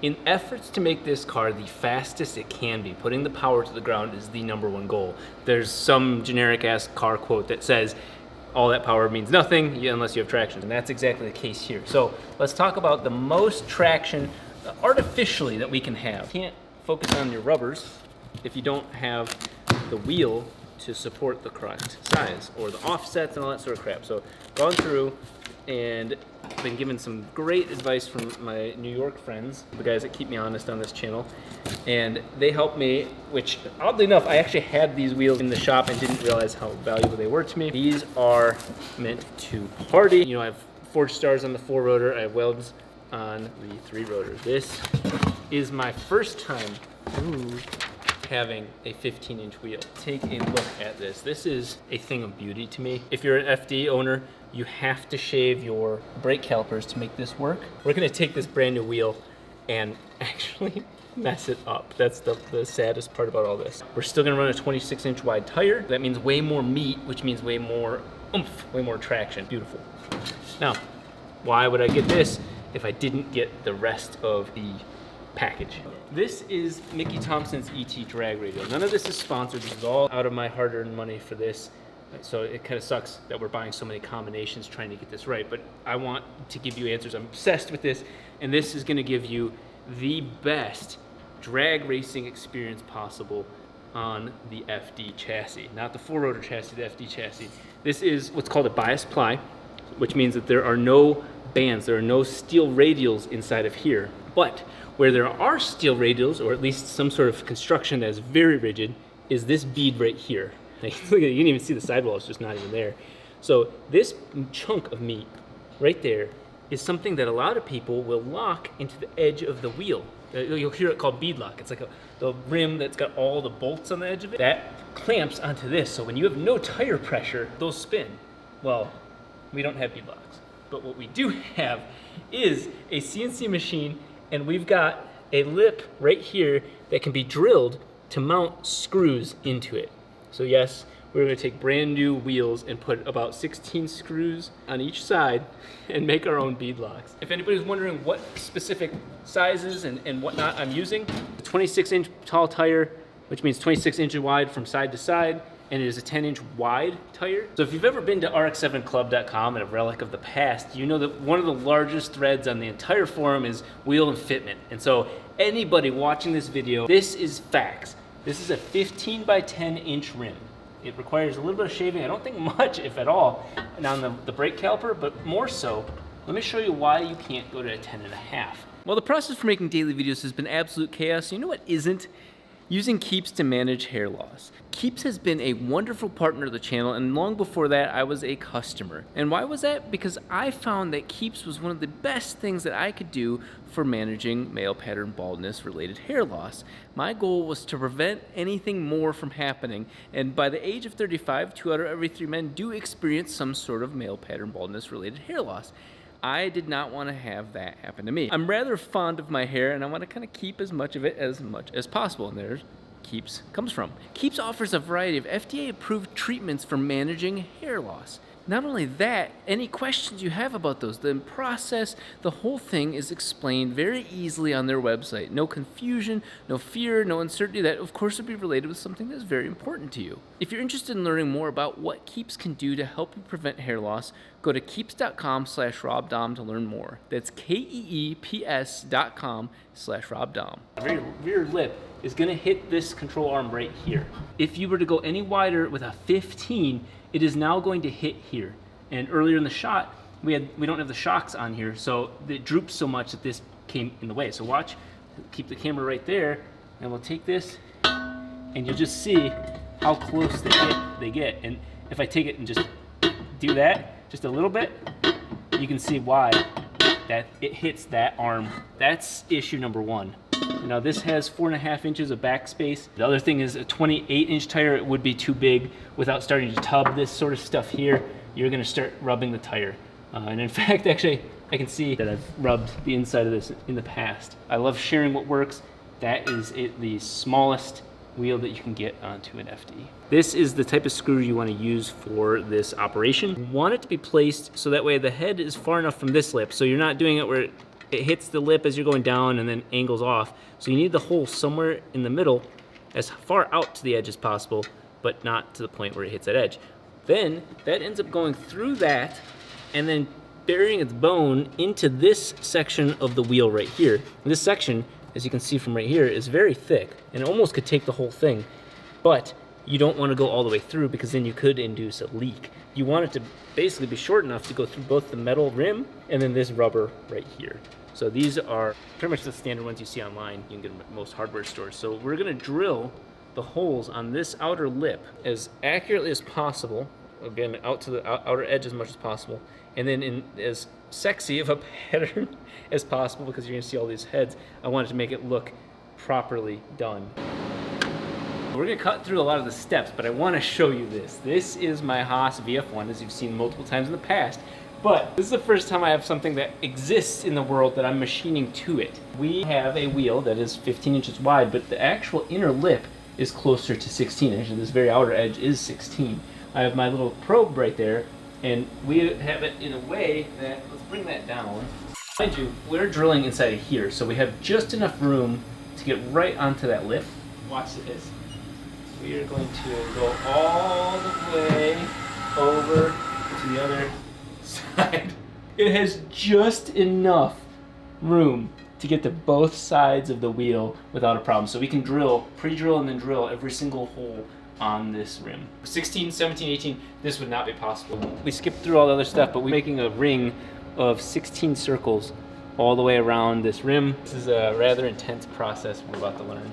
In efforts to make this car the fastest it can be, putting the power to the ground is the #1 goal. There's some generic-ass car quote that says, all that power means nothing unless you have traction, and that's exactly the case here. So let's talk about the most traction artificially that we can have. You can't focus on your rubbers if you don't have the wheel to support the correct size, or the offsets and all that sort of crap. So gone through and been given some great advice from my New York friends, the guys that keep me honest on this channel, and they helped me, which oddly enough, I actually had these wheels in the shop and didn't realize how valuable they were to me. These are meant to party. You know, I have forged stars on the 4-rotor, I have welds on the 3-rotor. This is my first time having a 15-inch wheel. Take a look at this. This is a thing of beauty to me. If you're an FD owner, you have to shave your brake calipers to make this work. We're gonna take this brand new wheel and actually mess it up. That's the saddest part about all this. We're still gonna run a 26-inch wide tire. That means way more meat, which means way more oomph, way more traction. Beautiful. Now, why would I get this if I didn't get the rest of the package? This is Mickey Thompson's ET drag radial. None of this is sponsored. This is all out of my hard-earned money for this. So it kind of sucks that we're buying so many combinations trying to get this right, but I want to give you answers. I'm obsessed with this, and this is going to give you the best drag racing experience possible on the FD chassis. Not the 4-rotor chassis, the FD chassis. This is what's called a bias ply, which means that there are no bands, there are no steel radials inside of here. But where there are steel radials, or at least some sort of construction that is very rigid, is this bead right here. Look at it, you can even see the sidewall, it's just not even there. So this chunk of meat right there is something that a lot of people will lock into the edge of the wheel. You'll hear it called bead lock. It's like the rim that's got all the bolts on the edge of it. That clamps onto this, so when you have no tire pressure, those spin. Well, we don't have bead locks. But what we do have is a CNC machine, and we've got a lip right here that can be drilled to mount screws into it. So yes, we're going to take brand new wheels and put about 16 screws on each side and make our own bead locks. If anybody's wondering what specific sizes and whatnot I'm using, a 26-inch tall tire, which means 26 inches wide from side to side, and it is a 10-inch wide tire. So if you've ever been to RX7club.com and a relic of the past, you know that one of the largest threads on the entire forum is wheel and fitment. And so anybody watching this video, this is facts. This is a 15 by 10 inch rim. It requires a little bit of shaving, I don't think much, if at all, on the brake caliper, but more so, let me show you why you can't go to a 10.5. Well, the process for making daily videos has been absolute chaos. You know what isn't? Using Keeps to manage hair loss. Keeps has been a wonderful partner of the channel, and long before that, I was a customer. And why was that? Because I found that Keeps was one of the best things that I could do for managing male pattern baldness related hair loss. My goal was to prevent anything more from happening, and by the age of 35, 2 out of every 3 men do experience some sort of male pattern baldness related hair loss. I did not want to have that happen to me. I'm rather fond of my hair, and I want to kind of keep as much of it as possible, and there's Keeps comes from. Keeps offers a variety of FDA-approved treatments for managing hair loss. Not only that, any questions you have about those, the process, the whole thing is explained very easily on their website. No confusion, no fear, no uncertainty. That, of course, would be related with something that's very important to you. If you're interested in learning more about what Keeps can do to help you prevent hair loss, go to keeps.com/RobDahm to learn more. That's KEEPS.com/RobDahm. The rear lip is going to hit this control arm right here. If you were to go any wider with a 15, it is now going to hit here. And earlier in the shot, we don't have the shocks on here, so it droops so much that this came in the way. So watch, keep the camera right there, and we'll take this, and you'll just see how close they get. And if I take it and just do that, just a little bit, you can see why that it hits that arm. That's issue number 1. Now this has 4.5 inches of back space. The other thing is a 28-inch tire, it would be too big without starting to tub this sort of stuff here. You're gonna start rubbing the tire. And in fact, actually, I can see that I've rubbed the inside of this in the past. I love sharing what works. That is the smallest wheel that you can get onto an FD. This is the type of screw you want to use for this operation. You want it to be placed so that way the head is far enough from this lip, so you're not doing it where it hits the lip as you're going down and then angles off. So you need the hole somewhere in the middle, as far out to the edge as possible, but not to the point where it hits that edge. Then that ends up going through that and then burying its bone into this section of the wheel right here. And this section, as you can see from right here, is very thick and it almost could take the whole thing. But you don't want to go all the way through because then you could induce a leak. You want it to basically be short enough to go through both the metal rim and then this rubber right here. So these are pretty much the standard ones you see online. You can get them at most hardware stores. So we're gonna drill the holes on this outer lip as accurately as possible. Again, out to the outer edge as much as possible. And then in as sexy of a pattern as possible, because you're gonna see all these heads, I wanted to make it look properly done. We're gonna cut through a lot of the steps, but I wanna show you this. This is my Haas VF1, as you've seen multiple times in the past. But this is the first time I have something that exists in the world that I'm machining to it. We have a wheel that is 15 inches wide, but the actual inner lip is closer to 16. Actually, this very outer edge is 16. I have my little probe right there, and we have it in a way that, let's bring that down. Mind you, we're drilling inside of here, so we have just enough room to get right onto that lip. Watch this. We are going to go all the way over to the other side. It has just enough room to get to both sides of the wheel without a problem. So we can drill, pre-drill and then drill every single hole on this rim. 16, 17, 18, this would not be possible. We skipped through all the other stuff, but we're making a ring of 16 circles all the way around this rim. This is a rather intense process we're about to learn.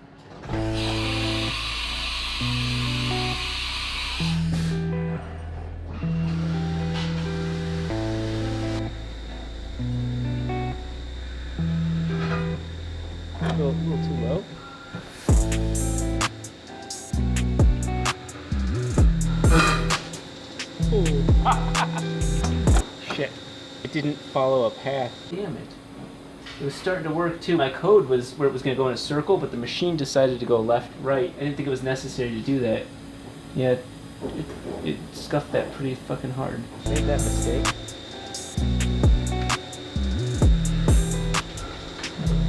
A little too low. Shit. It didn't follow a path. Damn it. It was starting to work too. My code was where it was going to go in a circle, but the machine decided to go left, right. I didn't think it was necessary to do that. Yeah, it scuffed that pretty fucking hard. Made that mistake.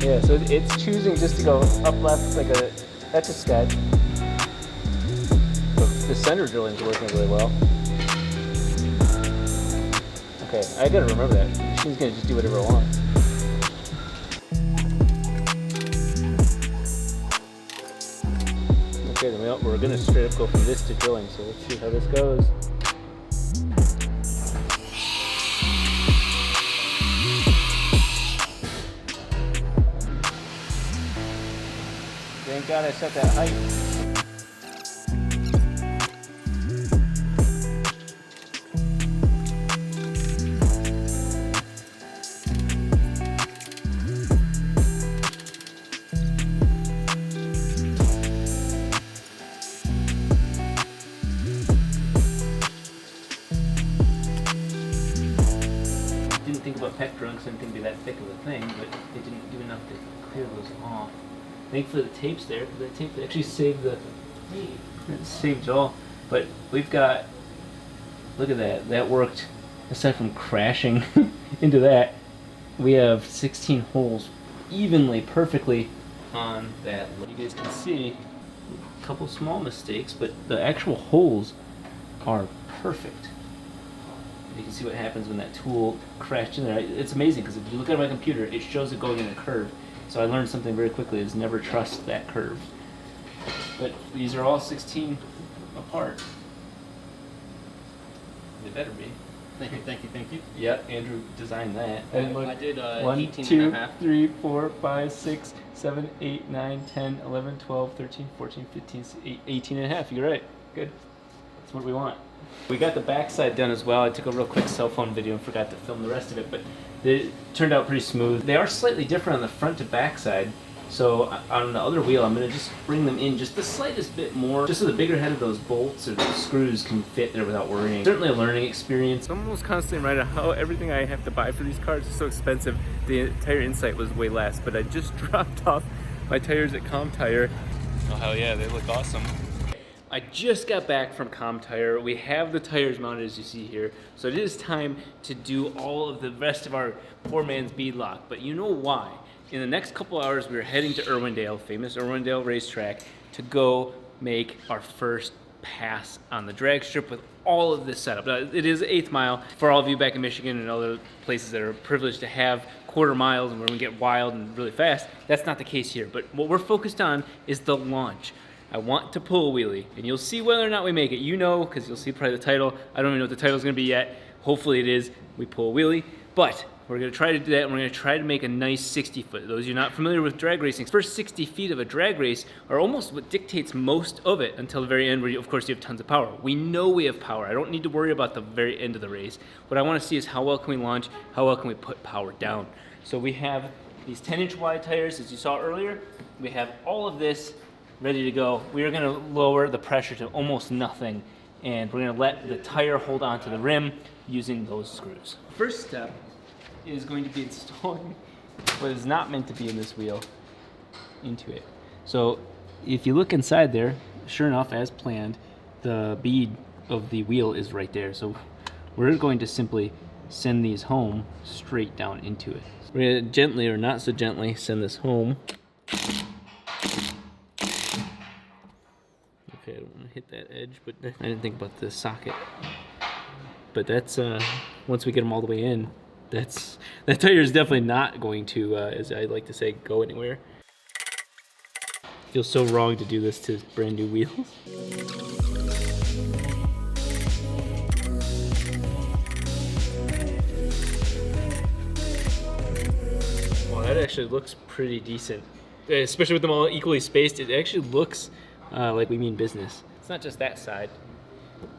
Yeah, so it's choosing just to go up left like a Etch-a-Sketch. The center drilling is working really well. Okay, I gotta remember that. The machine's gonna just do whatever it wants. Okay, then we're gonna straight up go from this to drilling, so let's see how this goes. Thank God I set that height. Didn't think about pet drunks, didn't think it'd be that thick of a thing, but it didn't do enough to clear those off. Thankfully the tape's there, because that tape actually saved the, it saved it all. But we've got, look at that, that worked. Aside from crashing into that, we have 16 holes evenly, perfectly on that. You guys can see a couple small mistakes, but the actual holes are perfect. You can see what happens when that tool crashed in there. It's amazing, because if you look at my computer, it shows it going in a curve. So I learned something very quickly, is never trust that curve. But these are all 16 apart. They better be. Thank you, thank you, thank you. Yep, Andrew designed that. And look, I did 1, 18 2, and a half. 3, 4, 5, 6, 7, 8, 9, 10, 11, 12, 13, 14, 15, 18 and a half. You're right. Good. That's what we want. We got the backside done as well. I took a real quick cell phone video and forgot to film the rest of it, but it turned out pretty smooth. They are slightly different on the front to back side. So on the other wheel, I'm going to just bring them in just the slightest bit more, just so the bigger head of those bolts or the screws can fit there without worrying. Certainly a learning experience. I'm almost constantly right on how everything I have to buy for these cars is so expensive. The tire insight was way less, but I just dropped off my tires at Calm Tire. Oh hell yeah, they look awesome. I just got back from Com Tire. We have the tires mounted as you see here. So it is time to do all of the rest of our poor man's bead lock. But you know why? In the next couple hours, we're heading to Irwindale, famous Irwindale racetrack, to go make our first pass on the drag strip with all of this setup. Now, it is 8th mile. For all of you back in Michigan and other places that are privileged to have quarter miles and we're gonna get wild and really fast, that's not the case here. But what we're focused on is the launch. I want to pull a wheelie, and you'll see whether or not we make it. You know, because you'll see probably the title. I don't even know what the title's gonna be yet. Hopefully it is, we pull a wheelie. But we're gonna try to do that, and we're gonna try to make a nice 60 foot. Those of you not familiar with drag racing, first 60 feet of a drag race are almost what dictates most of it until the very end, where you, of course you have tons of power. We know we have power. I don't need to worry about the very end of the race. What I wanna see is how well can we launch, how well can we put power down. So we have these 10-inch wide tires, as you saw earlier. We have all of this ready to go. We are gonna lower the pressure to almost nothing, and we're gonna let the tire hold onto the rim using those screws. First step is going to be installing what is not meant to be in this wheel into it. So if you look inside there, sure enough, as planned, the bead of the wheel is right there. So we're going to simply send these home straight down into it. We're gonna gently, or not so gently, send this home. Okay, I don't want to hit that edge, but I didn't think about the socket. But that's, once we get them all the way in, that tire is definitely not going to, as I like to say, go anywhere. Feels so wrong to do this to brand new wheels. Well, that actually looks pretty decent. Especially with them all equally spaced, it actually looks like we mean business. It's not just that side.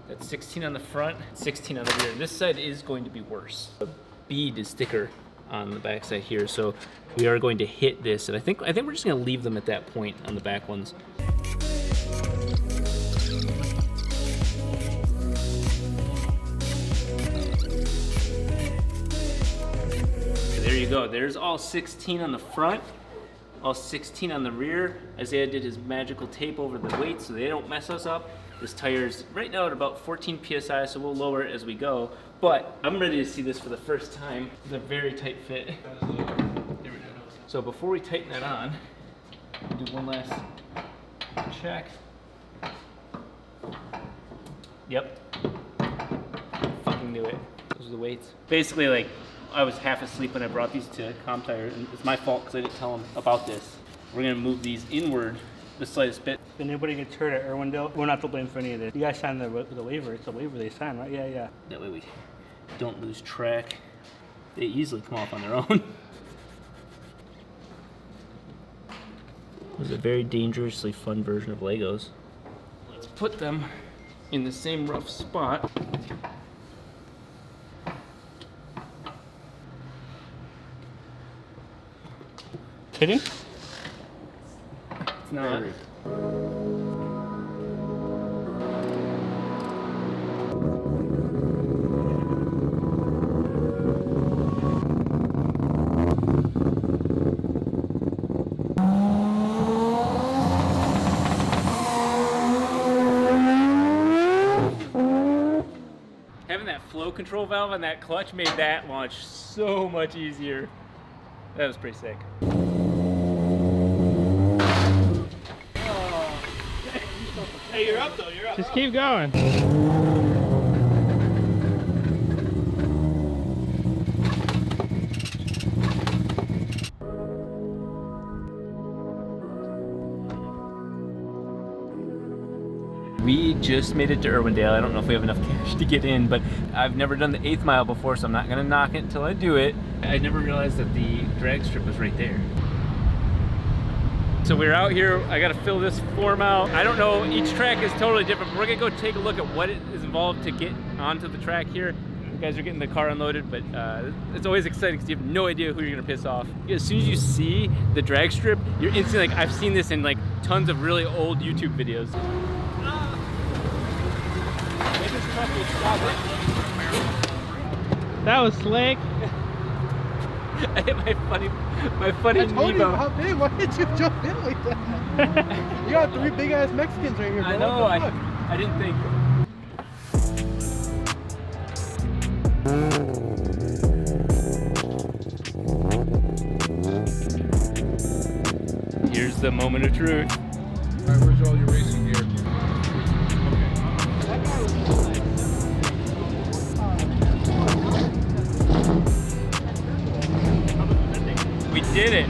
That's 16 on the front, 16 on the rear. This side is going to be worse. The bead is thicker on the back side here, so we are going to hit this, and I think we're just gonna leave them at that point on the back ones. There you go. There's all 16 on the front, all 16 on the rear. Isaiah did his magical tape over the weights so they don't mess us up. This tire's right now at about 14 PSI, so we'll lower it as we go. But I'm ready to see this for the first time. It's a very tight fit. So before we tighten that on, we'll do one last check. Yep. Fucking knew it. Those are the weights. Basically, like, I was half asleep when I brought these to Com Tire, and it's my fault because I didn't tell them about this. We're gonna move these inward the slightest bit. If anybody gets hurt at Irwindale, we're not to blame for any of this. You guys signed the waiver. It's a waiver they signed, right? Yeah, yeah. That way we don't lose track. They easily come off on their own. It was a very dangerously fun version of Legos. Let's put them in the same rough spot. Kidding? It's not. Having that flow control valve on that clutch made that launch so much easier. That was pretty sick. Hey, you're up though, you're up. Just keep going. We just made it to Irwindale. I don't know if we have enough cash to get in, but I've never done the 8th mile before, so I'm not gonna knock it until I do it. I never realized that the drag strip was right there. So we're out here, I gotta fill this form out. I don't know, each track is totally different, but we're gonna go take a look at what is involved to get onto the track here. You guys are getting the car unloaded, but it's always exciting because you have no idea who you're gonna piss off. As soon as you see the drag strip, you're instantly like, I've seen this in like tons of really old YouTube videos. That was slick. I hit my funny I told you Nevo. how big. Why did you jump in like that? You got 3 big ass Mexicans right here, bro. I know. I didn't think. Here's the moment of truth. All right, where's all your racing gear? We did it.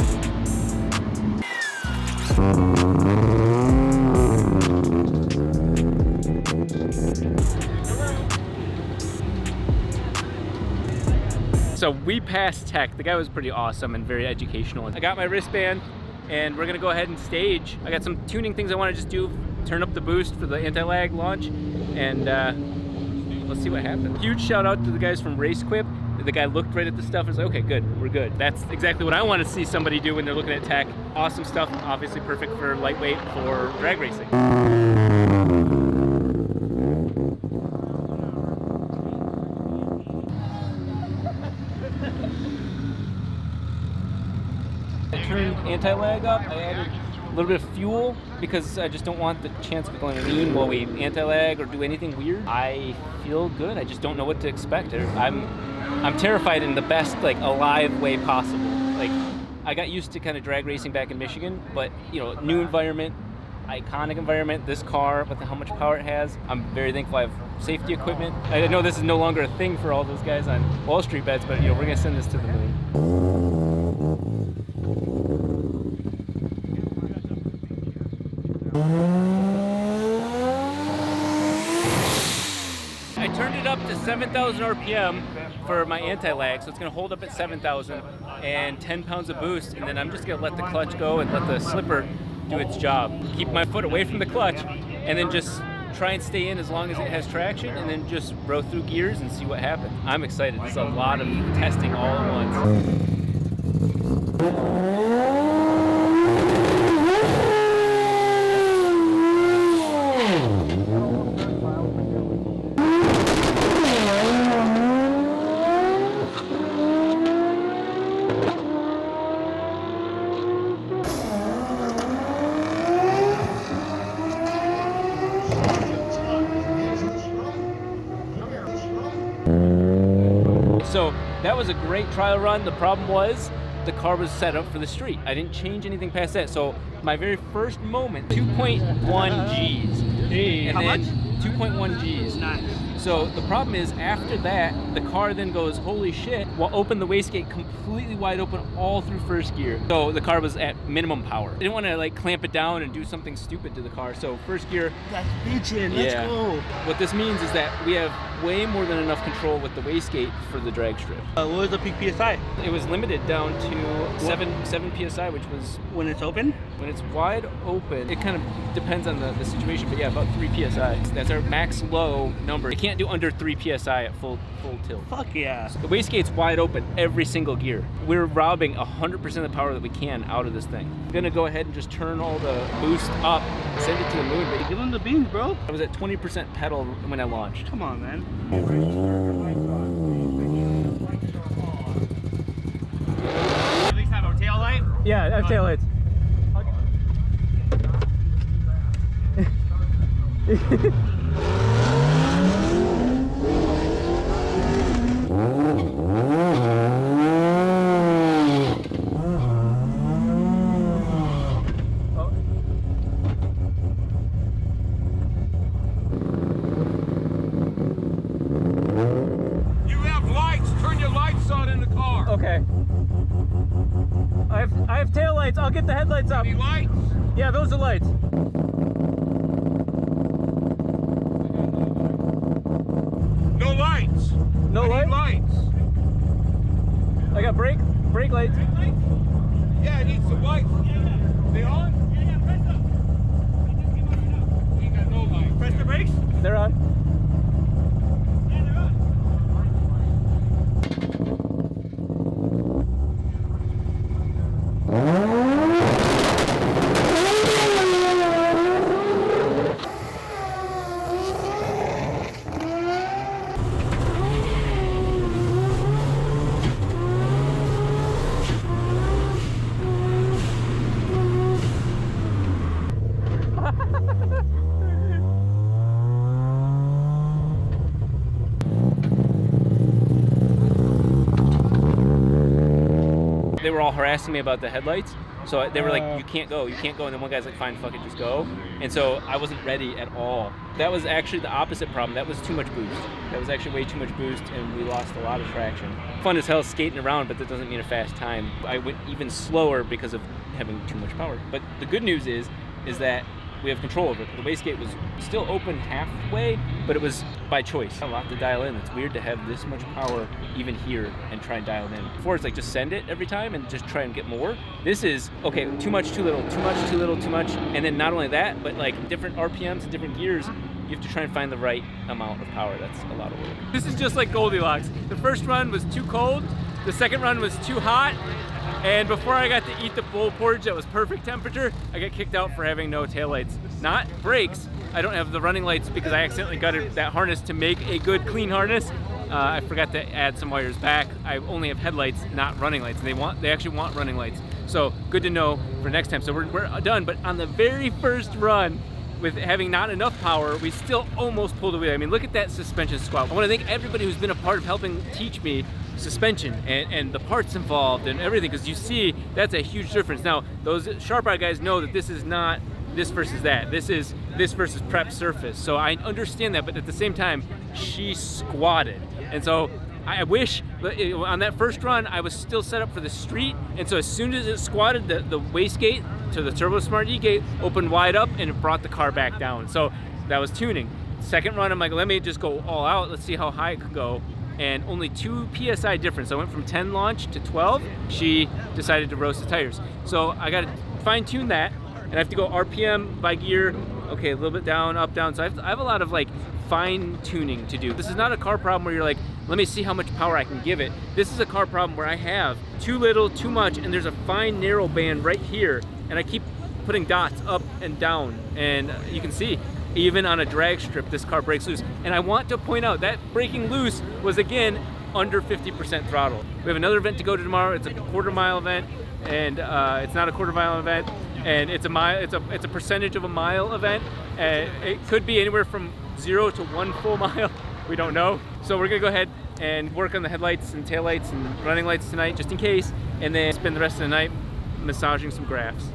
So we passed tech. The guy was pretty awesome and very educational. I got my wristband and we're gonna go ahead and stage. I got some tuning things I wanna just do, turn up the boost for the anti-lag launch, and let's see what happens. Huge shout out to the guys from RaceQuip. The guy looked right at the stuff and was like, okay, good, we're good. That's exactly what I want to see somebody do when they're looking at tech. Awesome stuff, obviously perfect for lightweight, for drag racing. I turned anti-lag up, I added a little bit of fuel because I just don't want the chance of going lean while we anti-lag or do anything weird. I feel good, I just don't know what to expect. I'm terrified in the best, like, alive way possible. Like, I got used to kind of drag racing back in Michigan, but, you know, new environment, iconic environment, this car with how much power it has. I'm very thankful I have safety equipment. I know this is no longer a thing for all those guys on Wall Street bets, but, you know, we're gonna send this to the moon. I turned it up to 7,000 RPM for my anti-lag, so it's gonna hold up at 7,000 and 10 pounds of boost, and then I'm just gonna let the clutch go and let the slipper do its job. Keep my foot away from the clutch, and then just try and stay in as long as it has traction, and then just row through gears and see what happens. I'm excited. It's a lot of testing all at once. So that was a great trial run. The problem was the car was set up for the street. I didn't change anything past that. So my very first moment, 2.1 Gs. Hey, And how then much? 2.1 Gs. Nice. So the problem is, after that, the car then goes, holy shit, will open the wastegate completely wide open all through first gear. So the car was at minimum power. I didn't want to like clamp it down and do something stupid to the car. So first gear. That's bitchin', let's go. What this means is that we have way more than enough control with the wastegate for the drag strip. What was the peak PSI? It was limited down to 7 PSI, which was, When it's open? when it's wide open, it kind of depends on the situation, but yeah, about 3 PSI. That's our max low number. It can't do under 3 PSI at full tilt. Fuck yeah. The wastegate's wide open every single gear. We're robbing 100% of the power that we can out of this thing. I'm gonna go ahead and just turn all the boost up, send it to the moon, but Give them the beans, bro. I was at 20% pedal when I launched. Come on, man. At least have a tail light. Yeah, I have taillights. You have lights. Turn your lights on in the car. Okay. I have taillights. I'll get the headlights up. Any lights? Yeah, those are lights. No lights. No I need light? lights. I got brake lights. Yeah, I need some lights. They on? You got no lights. Press the brakes? They're on. harassing me about the headlights. So they were like, you can't go. And then one guy's like, fine, fuck it, just go. And so I wasn't ready at all. That was actually the opposite problem. That was too much boost. That was actually way too much boost, and we lost a lot of traction. Fun as hell skating around, but that doesn't mean a fast time. I went even slower because of having too much power. But the good news is that we have control over it. The wastegate was still open halfway, but it was by choice. A lot to dial in. It's weird to have this much power even here and try and dial it in. Before it's like just send it every time and just try and get more. This is, okay, too much, too little, too much, too little, too much. And then not only that, but like different RPMs and different gears, you have to try and find the right amount of power. That's a lot of work. This is just like Goldilocks. The first run was too cold. The second run was too hot. And before I got to eat the bowl porridge that was perfect temperature, I got kicked out for having no taillights. Not brakes. I don't have the running lights because I accidentally gutted that harness to make a good clean harness. I forgot to add some wires back. I only have headlights, not running lights. And they actually want running lights. So good to know for next time. So we're done, but on the very first run, with having not enough power, we still almost pulled away. I mean, look at that suspension squat. I want to thank everybody who's been a part of helping teach me suspension and the parts involved and everything, because you see that's a huge difference. Now, those sharp eye guys know that this is not this versus that. This is this versus prep surface. So I understand that, but at the same time, she squatted. And so I wish, on that first run, I was still set up for the street, and so as soon as it squatted, the wastegate to the Turbo Smart E-gate opened wide up, and it brought the car back down. So that was tuning. Second run, I'm like, let me just go all out. Let's see how high it could go. And only 2 PSI difference. I went from 10 launch to 12. She decided to roast the tires. So I got to fine tune that, and I have to go RPM by gear. Okay, a little bit down, up, down. So I have a lot of like fine tuning to do. This is not a car problem where you're like, let me see how much power I can give it. This is a car problem where I have too little, too much, and there's a fine narrow band right here, and I keep putting dots up and down, and you can see even on a drag strip this car breaks loose. And I want to point out that breaking loose was again under 50% throttle. We have another event to go to tomorrow. It's a quarter-mile event, and it's not a quarter-mile event, and it's a mile. It's a percentage of a mile event. It could be anywhere from 0 to 1 full mile. We don't know. So we're gonna go ahead and work on the headlights and taillights and running lights tonight, just in case, and then spend the rest of the night massaging some graphs.